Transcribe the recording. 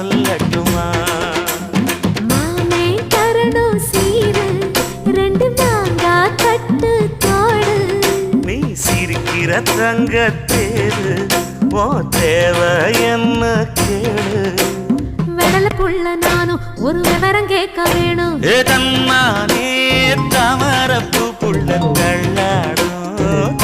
சொல்லட்டுமா? மாமே தரணும் சீரு, ரெண்டு மாங்கா கட்டு தோடு. நீ சிரிக்கிற தங்கத்தேரு, ஓ தேவை என்ன கேளு. வெடல புள்ள நானும் ஒரு விவரம் கேட்க வேணும். ஏ தன்னானே தாமரப்பூ புள்ள தள்ளாடும்